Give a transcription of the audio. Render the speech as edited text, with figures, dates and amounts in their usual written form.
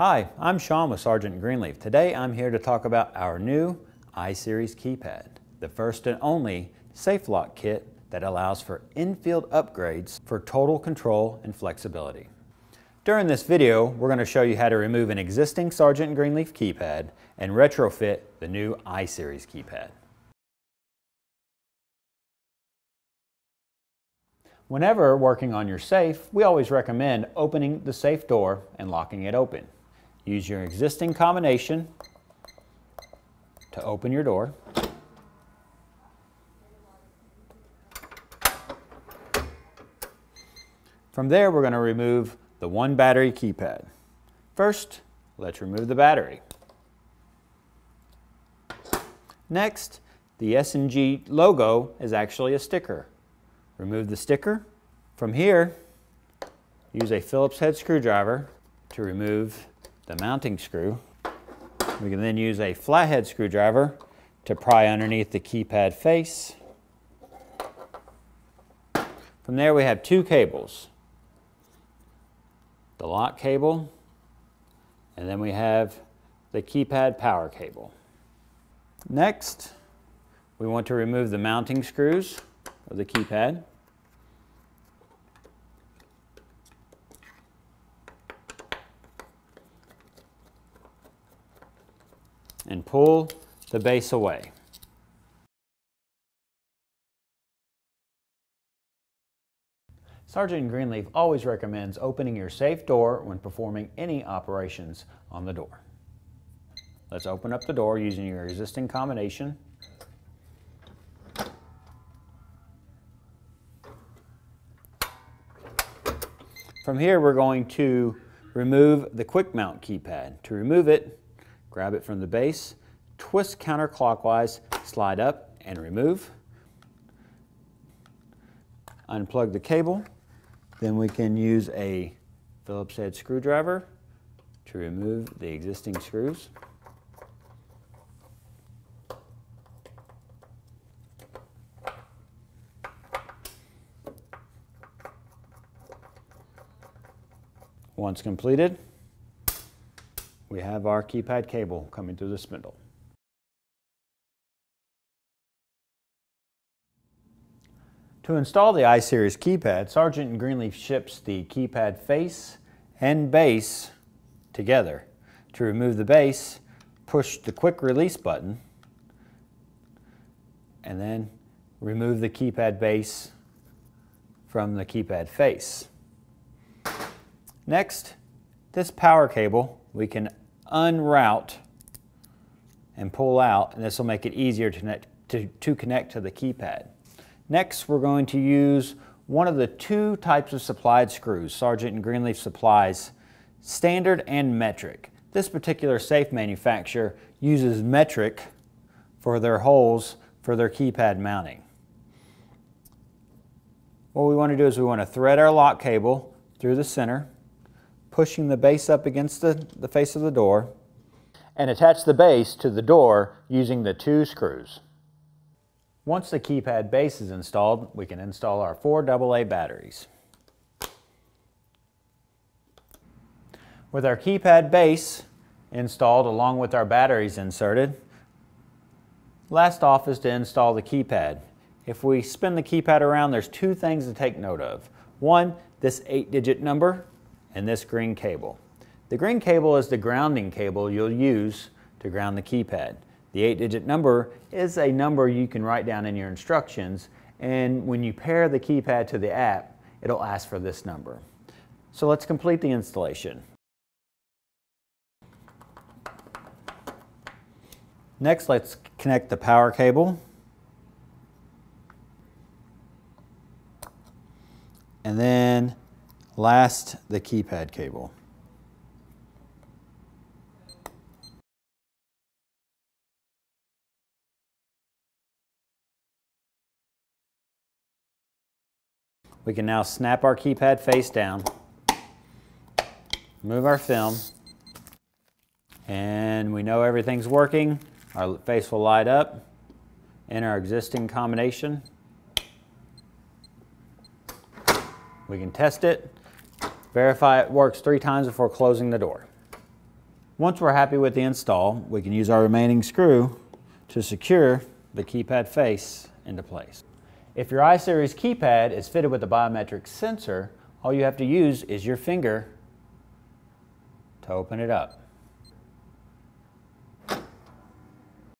Hi, I'm Shaun with Sargent and Greenleaf. Today I'm here to talk about our new I-Series Keypad, the first and only safe lock kit that allows for in-field upgrades for total control and flexibility. During this video, we're going to show you how to remove an existing Sargent and Greenleaf keypad and retrofit the new I-Series keypad. Whenever working on your safe, we always recommend opening the safe door and locking it open. Use your existing combination to open your door. From there, we're going to remove the one battery keypad. First, let's remove the battery. Next, the S&G logo is actually a sticker. Remove the sticker. From here, use a Phillips head screwdriver to remove the mounting screw. We can then use a flathead screwdriver to pry underneath the keypad face. From there, we have two cables. The lock cable, and then we have the keypad power cable. Next, we want to remove the mounting screws of the keypad. And pull the base away. Sargent and Greenleaf always recommends opening your safe door when performing any operations on the door. Let's open up the door using your existing combination. From here, we're going to remove the quick mount keypad. To remove it, grab it from the base, twist counterclockwise, slide up and remove. Unplug the cable. Then we can use a Phillips head screwdriver to remove the existing screws. Once completed, we have our keypad cable coming through the spindle. To install the I-Series keypad, Sargent and Greenleaf ships the keypad face and base together. To remove the base, push the quick release button and then remove the keypad base from the keypad face. Next, this power cable we can unroute and pull out, and this will make it easier to connect to the keypad. Next, we're going to use one of the two types of supplied screws Sargent and Greenleaf supplies, standard and metric. This particular safe manufacturer uses metric for their holes for their keypad mounting. What we want to do is we want to thread our lock cable through the center, pushing the base up against the face of the door, and attach the base to the door using the two screws. Once the keypad base is installed, we can install our 4 AA batteries. With our keypad base installed along with our batteries inserted, last off is to install the keypad. If we spin the keypad around, there's two things to take note of. One, this 8-digit number, and this green cable. The green cable is the grounding cable you'll use to ground the keypad. The 8-digit number is a number you can write down in your instructions, and when you pair the keypad to the app, it'll ask for this number. So let's complete the installation. Next, let's connect the power cable. And then last, the keypad cable. We can now snap our keypad face down, move our film, and we know everything's working. Our face will light up in our existing combination. We can test it, verify it works 3 times before closing the door. Once we're happy with the install, we can use our remaining screw to secure the keypad face into place. If your I-Series keypad is fitted with a biometric sensor, all you have to use is your finger to open it up.